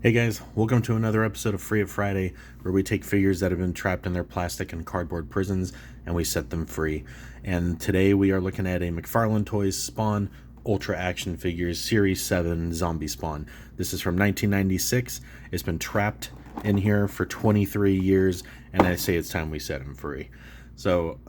Hey guys, welcome to another episode of Free It Friday, where we take figures that have been trapped in their plastic and cardboard prisons and we set them free. And today we are looking at a McFarlane Toys Spawn Ultra Action Figures Series 7 Zombie Spawn. This is from 1996. It's been trapped in here for 23 years, and I say it's time we set him free. So,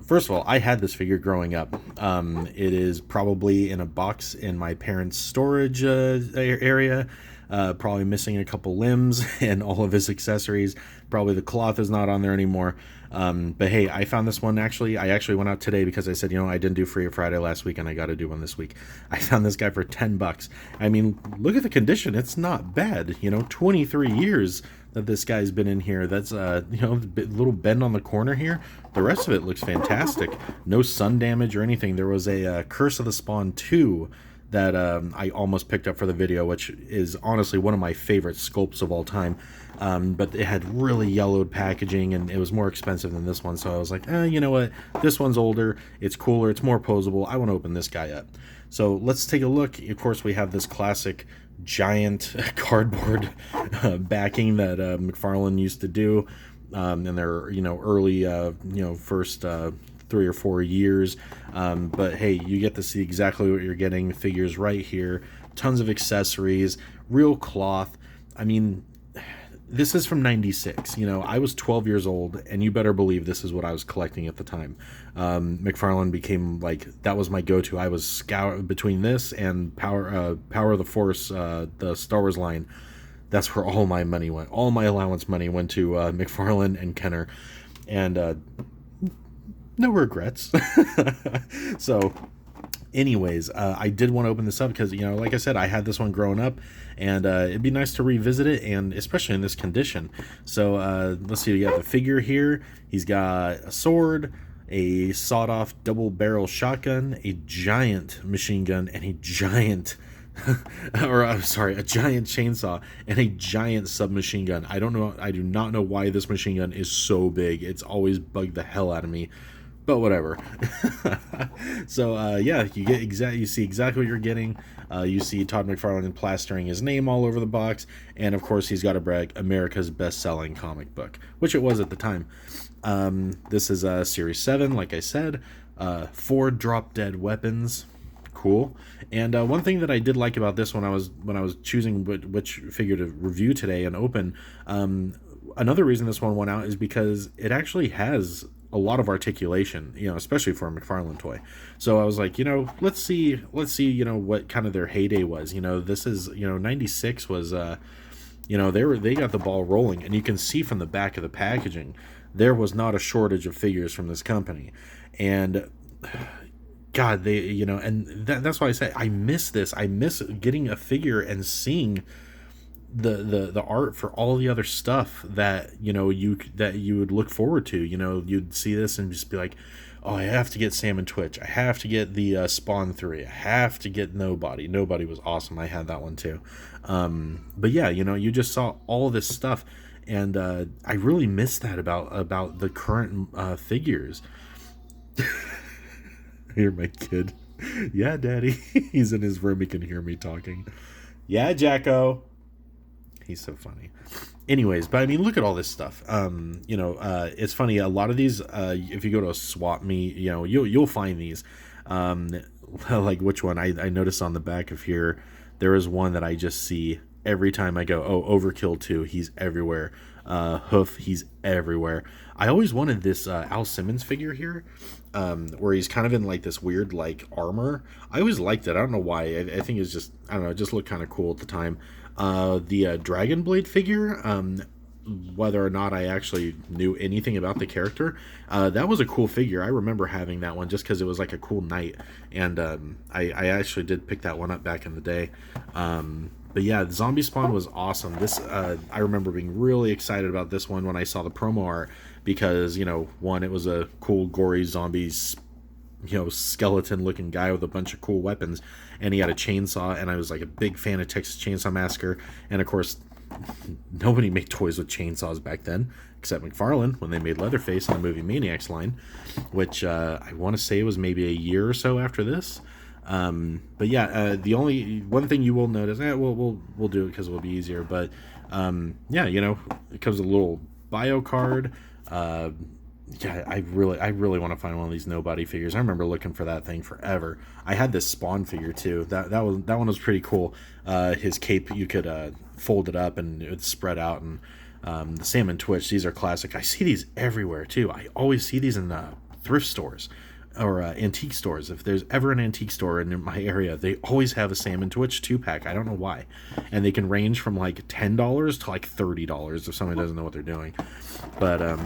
first of all, I had this figure growing up. It is probably in a box in my parents' storage area, probably missing a couple limbs and all of his accessories. Probably the cloth is not on there anymore. But hey, I found this one actually. I actually went out today because I said, I didn't do Free Friday last week and I got to do one this week. I found this guy for $10. I mean, look at the condition. It's not bad. 23 years that this guy's been in here. That's little bend on the corner here. The rest of it looks fantastic. No sun damage or anything. There was a Curse of the Spawn 2 that I almost picked up for the video, which is honestly one of my favorite sculpts of all time. But it had really yellowed packaging and it was more expensive than this one. So I was like, you know what? This one's older. It's cooler. It's more posable. I want to open this guy up. So let's take a look. Of course, we have this classic giant cardboard backing that McFarlane used to do in their early first 3 or 4 years. But hey, you get to see exactly what you're getting. Figures right here, tons of accessories, real cloth. I mean, this is from 96. I was 12 years old, and you better believe this is what I was collecting at the time. McFarlane became that was my go-to. I was between this and Power of the Force, the Star Wars line. That's where all my money went. All my allowance money went to McFarlane and Kenner, and no regrets. So anyways, I did want to open this up because, like I said, I had this one growing up, and it'd be nice to revisit it, and especially in this condition. So let's see, we got the figure here. He's got a sword, a sawed-off double-barrel shotgun, a giant machine gun, and a giant a giant chainsaw and a giant submachine gun. I do not know why this machine gun is so big. It's always bugged the hell out of me, but whatever. So yeah, you see exactly what you're getting. You see Todd McFarlane plastering his name all over the box, and of course he's got to brag, America's best-selling comic book, which it was at the time. This is Series 7, like I said. 4 drop-dead weapons. Cool. And one thing that I did like about this when I was choosing which figure to review today and open, another reason this one went out is because it actually has a lot of articulation, especially for a McFarlane toy. So I was like, let's see, what kind of their heyday was. This is, 96 was, they got the ball rolling, and you can see from the back of the packaging, there was not a shortage of figures from this company. And God, that's why I say I miss this. I miss getting a figure and seeing the art for all the other stuff that you would look forward to. You'd see this and just be like, oh, I have to get Sam and Twitch. I have to get the Spawn 3. I have to get Nobody. Nobody was awesome. I had that one too. But yeah, you just saw all this stuff, and I really miss that about the current figures. Hear my kid. Yeah, Daddy. He's in his room. He can hear me talking. Yeah, Jacko. He's so funny. Anyways, but I mean, look at all this stuff. It's funny. A lot of these, if you go to a swap meet, you'll find these. Like which one? I noticed on the back of here, there is one that I just see every time I go. Oh, Overkill 2. He's everywhere. Hoof. He's everywhere. I always wanted this Al Simmons figure here, where he's kind of in this weird armor. I always liked it. I don't know why. I think it's just, I don't know, it just looked kind of cool at the time. The Dragon Blade figure, whether or not I actually knew anything about the character, that was a cool figure. I remember having that one just because it was like a cool knight, and I actually did pick that one up back in the day. But yeah, Zombie Spawn was awesome. This I remember being really excited about this one when I saw the promo art, because one, it was a cool gory zombies skeleton looking guy with a bunch of cool weapons, and he had a chainsaw, and I was like a big fan of Texas Chainsaw Massacre, and of course nobody made toys with chainsaws back then except McFarlane when they made Leatherface in the movie Maniacs line, which I want to say was maybe a year or so after this. But yeah, the only one thing you will notice, we'll do it because it will be easier. But yeah, it comes with a little bio card. Yeah, I really want to find one of these nobody figures. I remember looking for that thing forever. I had this Spawn figure too. That one was pretty cool. His cape, you could fold it up and it would spread out. And the Salmon Twitch, these are classic. I see these everywhere too. I always see these in thrift stores or antique stores. If there's ever an antique store in my area, they always have a Salmon Twitch 2-pack. I don't know why. And they can range from like $10 to like $30 if somebody doesn't know what they're doing. But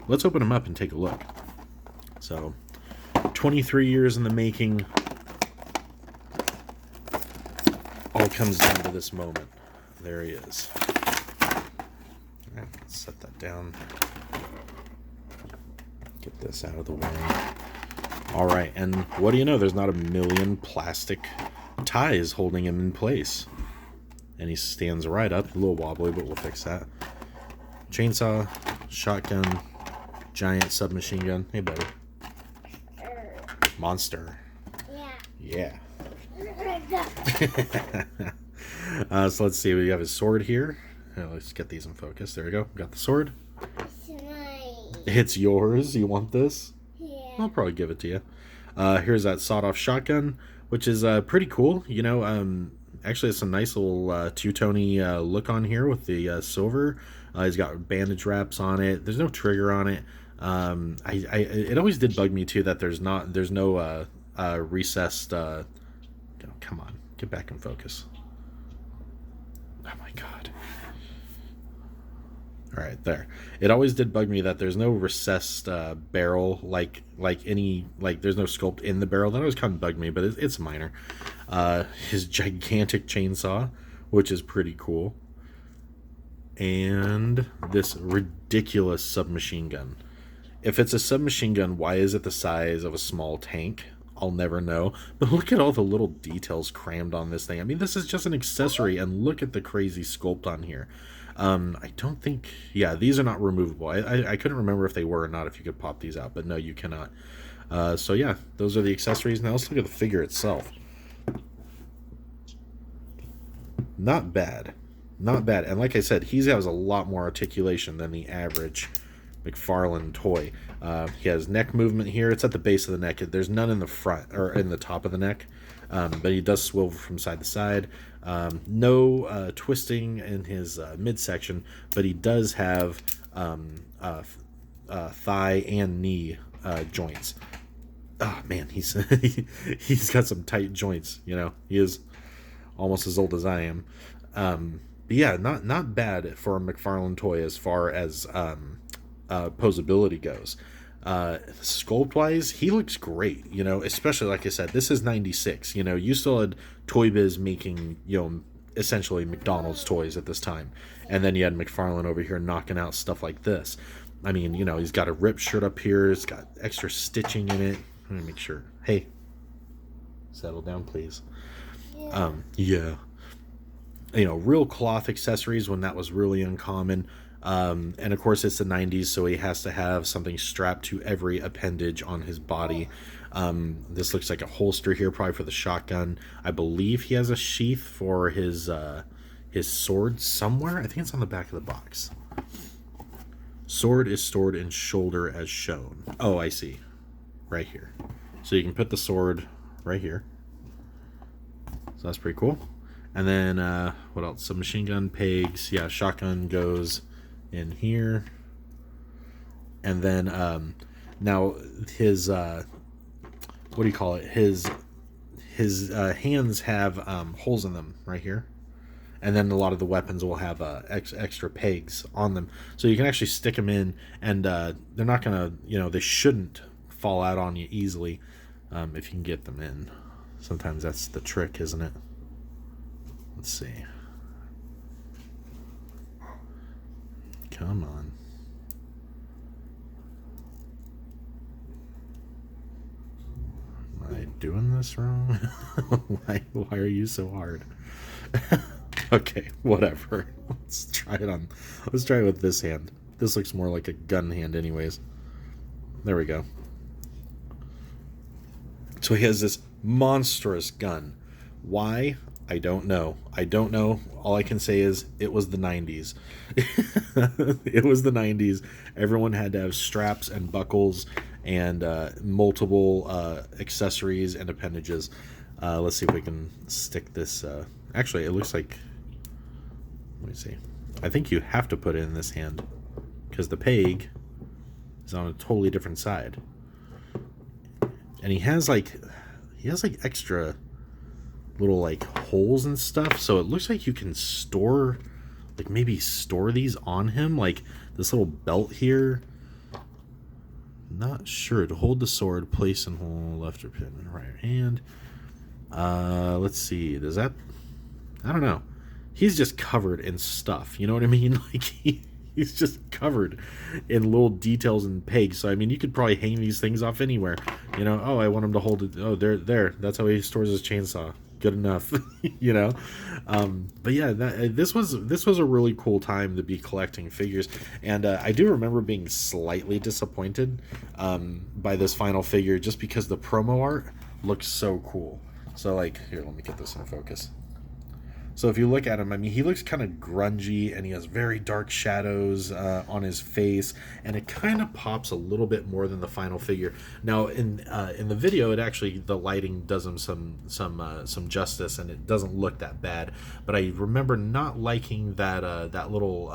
let's open them up and take a look. So 23 years in the making. All comes down to this moment. There he is. All right, let's set that down. Get this out of the way. All right, and what do you know? There's not a million plastic ties holding him in place. And he stands right up. A little wobbly, but we'll fix that. Chainsaw, shotgun, giant submachine gun. Hey, buddy. Monster. Yeah. So let's see. We have his sword here. Let's get these in focus. There we go. Got the sword. It's yours. You want this? I'll probably give it to you. Here's that sawed-off shotgun, which is pretty cool. Actually, it's a nice little two-tony look on here with the silver. He's got bandage wraps on it. There's no trigger on it. It always did bug me too that there's no recessed. Come on, get back in focus. Oh my god. All right, there. It always did bug me that there's no recessed barrel, like there's no sculpt in the barrel. That always kind of bugged me, but it's minor. His gigantic chainsaw, which is pretty cool, and this ridiculous submachine gun. If it's a submachine gun, why is it the size of a small tank? I'll never know. But look at all the little details crammed on this thing. I mean, this is just an accessory, and look at the crazy sculpt on here. I don't think... Yeah, these are not removable. I couldn't remember if they were or not, if you could pop these out, but no, you cannot. So yeah, those are the accessories. Now let's look at the figure itself. Not bad. Not bad. And like I said, he has a lot more articulation than the average McFarlane toy. He has neck movement here. It's at the base of the neck. There's none in the front or in the top of the neck, but he does swivel from side to side. No twisting in his midsection, but he does have thigh and knee joints. Oh man, he's got some tight joints. He is almost as old as I am. But yeah, not bad for a McFarlane toy as far as posability goes. Sculpt wise, he looks great, especially like I said, this is 96. You still had Toy Biz making, essentially McDonald's toys at this time. And then you had McFarlane over here knocking out stuff like this. I mean, he's got a ripped shirt up here, it's got extra stitching in it. Let me make sure. Hey, settle down, please. Yeah. Real cloth accessories when that was really uncommon. And of course it's the 90s, so he has to have something strapped to every appendage on his body. This looks like a holster here, probably for the shotgun. I believe he has a sheath for his sword somewhere. I think it's on the back of the box. Sword is stored in shoulder as shown. Oh, I see. Right here. So you can put the sword right here. So that's pretty cool. And then, what else? Some machine gun pegs. Yeah, shotgun goes in here. And then, now his, what do you call it? His hands have holes in them right here. And then a lot of the weapons will have extra pegs on them. So you can actually stick them in, and they're not going to, they shouldn't fall out on you easily if you can get them in. Sometimes that's the trick, isn't it? Let's see. Come on. Am I doing this wrong? Why are you so hard? Okay, whatever. Let's try it with this hand. This looks more like a gun hand anyways. There we go. So he has this monstrous gun. Why? I don't know. I don't know. All I can say is it was the 90s. It was the 90s. Everyone had to have straps and buckles and multiple accessories and appendages. Let's see if we can stick this. Actually, it looks like. Let me see. I think you have to put it in this hand because the peg is on a totally different side. And he has like extra little like holes and stuff, so it looks like you can store, like maybe store these on him, like this little belt here. Not sure. To hold the sword, place and hold left or pin in right hand. Let's see. Does that? I don't know. He's just covered in stuff. You know what I mean? Like he's just covered in little details and pegs. So I mean, you could probably hang these things off anywhere. You know, oh, I want him to hold it. Oh, there. That's how he stores his chainsaw. Good enough. You know. But yeah, this was a really cool time to be collecting figures, and I do remember being slightly disappointed by this final figure just because the promo art looks so cool. So like, here, let me get this in focus. So if you look at him, I mean, he looks kind of grungy, and he has very dark shadows on his face, and it kind of pops a little bit more than the final figure. Now, in the video, it actually, the lighting does him some justice, and it doesn't look that bad. But I remember not liking that little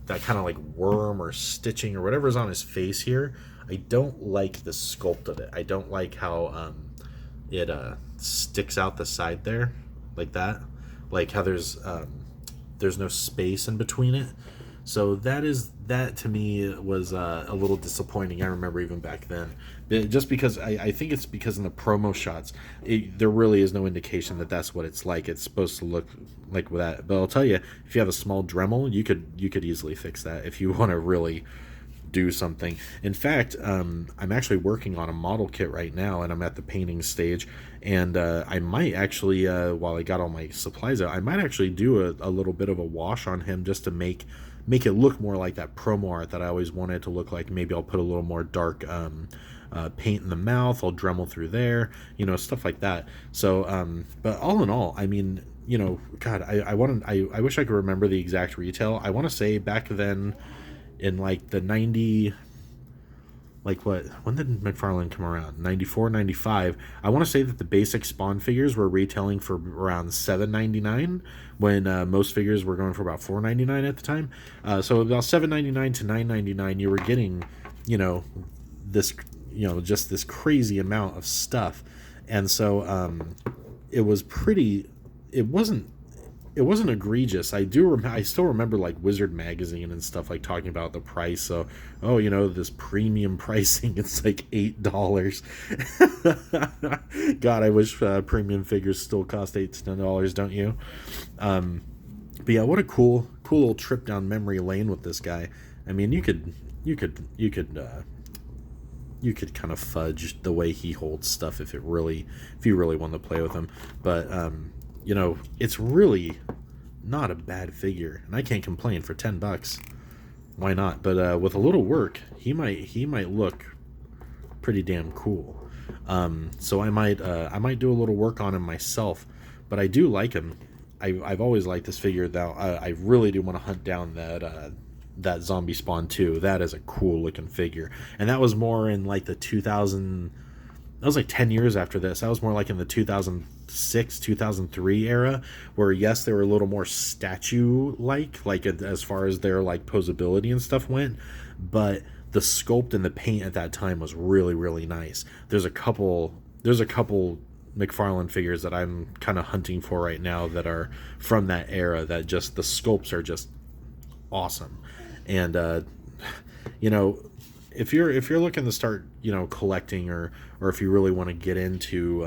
that kind of like worm or stitching or whatever's on his face here. I don't like the sculpt of it. I don't like how it sticks out the side there like that. Like how there's no space in between it. So that to me was a little disappointing. I remember even back then, just because I think it's because in the promo shots there really is no indication that that's what it's like. It's supposed to look like that, but I'll tell you, if you have a small Dremel, you could easily fix that if you want to really do something. In fact, I'm actually working on a model kit right now, and I'm at the painting stage, and I might actually, while I got all my supplies out, I might actually do a little bit of a wash on him just to make it look more like that promo art that I always wanted to look like. Maybe I'll put a little more dark paint in the mouth, I'll Dremel through there, you know, stuff like that. So but all in all, I mean, you know, God, I wish I could remember the exact retail. I want to say back then in like the 90, like what, when did McFarlane come around? 94, 95. I want to say that the basic Spawn figures were retailing for around $7.99 when most figures were going for about $4.99 at the time. So about $7.99 to $9.99, you were getting, you know, this, you know, just this crazy amount of stuff. And so it was pretty, it wasn't egregious. I still remember like Wizard magazine and stuff like talking about the price. So, oh, you know, this premium pricing, it's like $8. God, I wish premium figures still cost $8 to $10, don't you? But yeah, what a cool little trip down memory lane with this guy. I mean, you could kind of fudge the way he holds stuff if you really want to play with him. But you know, it's really not a bad figure, and I can't complain for $10. Why not? But with a little work, he might look pretty damn cool. So I might do a little work on him myself. But I do like him. I've always liked this figure. Though I really do want to hunt down that Zombie Spawn 2. That is a cool looking figure, and that was more in like the 2000. That was like 10 years after this. That was more like in the 2006, 2003 era, where yes, they were a little more statue-like, like as far as their like posability and stuff went, but the sculpt and the paint at that time was really, really nice. There's a couple McFarlane figures that I'm kind of hunting for right now that are from that era that just the sculpts are just awesome. And you know, if you're looking to start, you know, collecting, or if you really want to get into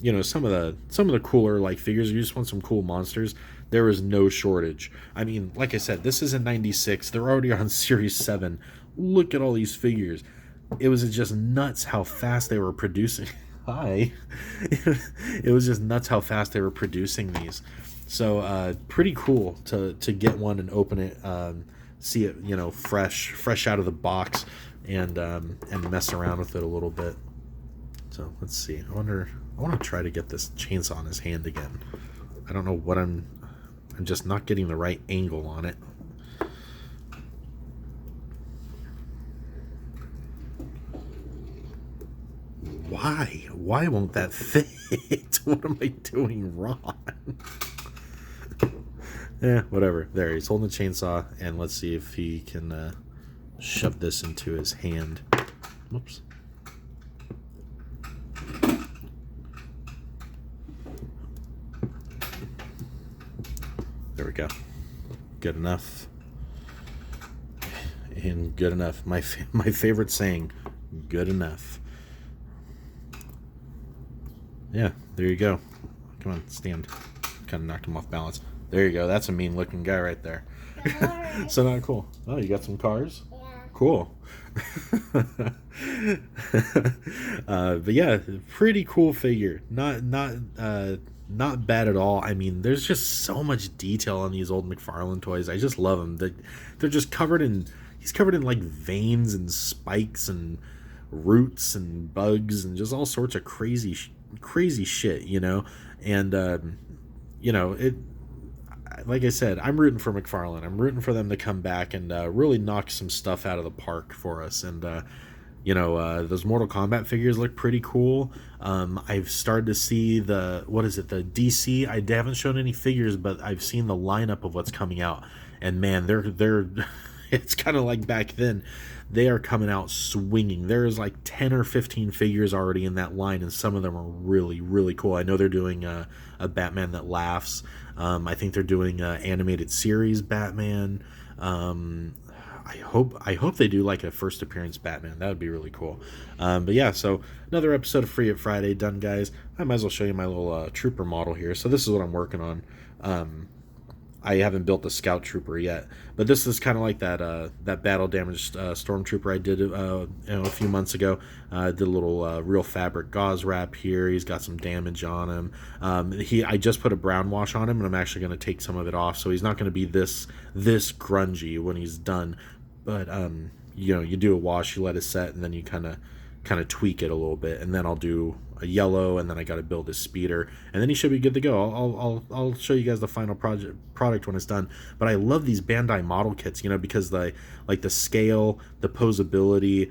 you know, some of the cooler like figures, you just want some cool monsters, there is no shortage. I mean, like I said, this is in 96. They're already on Series 7. Look at all these figures. It was just nuts how fast they were producing. Hi. It was just nuts how fast they were producing these. So pretty cool to get one and open it, see it, you know, fresh out of the box, and mess around with it a little bit. So let's see. I wonder I want to try to get this chainsaw in his hand again. I don't know what I'm just not getting the right angle on it. Why? Why won't that fit? What am I doing wrong? Whatever. There, he's holding the chainsaw, and let's see if he can shove this into his hand. Whoops. There we go. Good enough. And good enough. My favorite saying, good enough. Yeah, there you go. Come on, stand. Kind of knocked him off balance. There you go. That's a mean looking guy right there. So not cool. Oh, you got some cars? Yeah. Cool. But yeah, pretty cool figure. Not bad at all. I mean, there's just so much detail on these old McFarlane toys. I just love them. They're just covered in. He's covered in like veins and spikes and roots and bugs and just all sorts of crazy shit, you know. And it. Like I said, I'm rooting for McFarlane. I'm rooting for them to come back and really knock some stuff out of the park for us. And those Mortal Kombat figures look pretty cool. I've started to see the DC. I haven't shown any figures, but I've seen the lineup of what's coming out, and man, they're it's kind of like back then. They are coming out swinging. There's like 10 or 15 figures already in that line, and some of them are really, really cool. I know they're doing a Batman That Laughs. I think they're doing an animated series Batman. I hope they do like a first appearance Batman. That would be really cool. But yeah, so another episode of Free It Friday done, guys. I might as well show you my little trooper model here. So this is what I'm working on. I haven't built the Scout Trooper yet, but this is kind of like that battle damaged Stormtrooper I did a few months ago. Did a little real fabric gauze wrap here. He's got some damage on him. I just put a brown wash on him, and I'm actually going to take some of it off, so he's not going to be this grungy when he's done. But you do a wash, you let it set, and then you kind of tweak it a little bit, and then I'll do a yellow, and then I got to build his speeder, and then he should be good to go. I'll show you guys the final product when it's done. But I love these Bandai model kits, because the scale, the posability,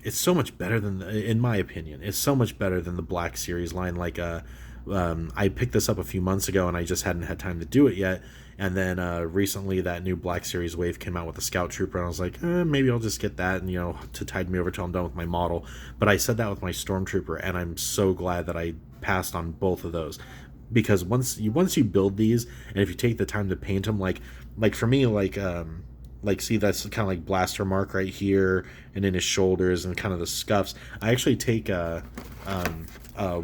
it's so much better than, in my opinion, it's so much better than the Black Series line. I picked this up a few months ago, and I just hadn't had time to do it yet. And then recently that new Black Series wave came out with the Scout Trooper, and I was like, maybe I'll just get that, and to tide me over till I'm done with my model. But I said that with my Stormtrooper, and I'm so glad that I passed on both of those, because once you build these, and if you take the time to paint them, like for me, see, that's kind of like blaster mark right here, and in his shoulders, and kind of the scuffs. I actually take a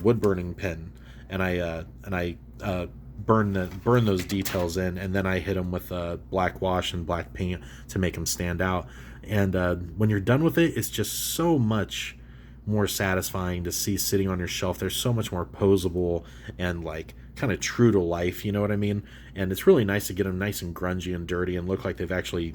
wood burning pen, and I burn those details in, and then I hit them with black wash and black paint to make them stand out. And when you're done with it, it's just so much more satisfying to see sitting on your shelf. They're so much more posable and like kind of true to life, you know what I mean? And it's really nice to get them nice and grungy and dirty and look like they've actually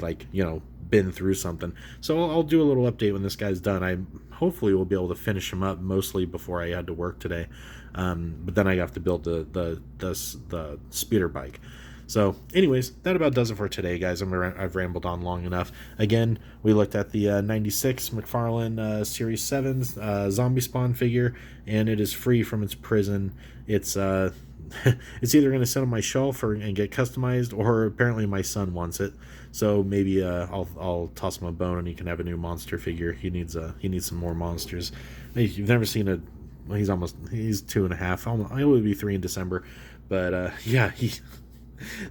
been through something. So I'll do a little update when this guy's done. I hopefully will be able to finish him up mostly before I had to work today. But then I have to build the speeder bike. So anyways, that about does it for today, guys. I've rambled on long enough. Again, we looked at the 96 McFarlane Series 7 Zombie Spawn figure, and it is free from its prison. It's it's either going to sit on my shelf and get customized, or apparently my son wants it. So maybe I'll toss him a bone and he can have a new monster figure. He needs some more monsters. You've never seen a. Well, he's 2.5. He will be 3 in December, but yeah, he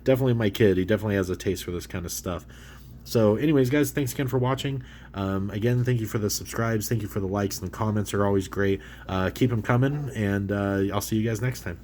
definitely my kid. He definitely has a taste for this kind of stuff. So anyways, guys, thanks again for watching. Again, thank you for the subscribes. Thank you for the likes, and the comments are always great. Keep them coming, and I'll see you guys next time.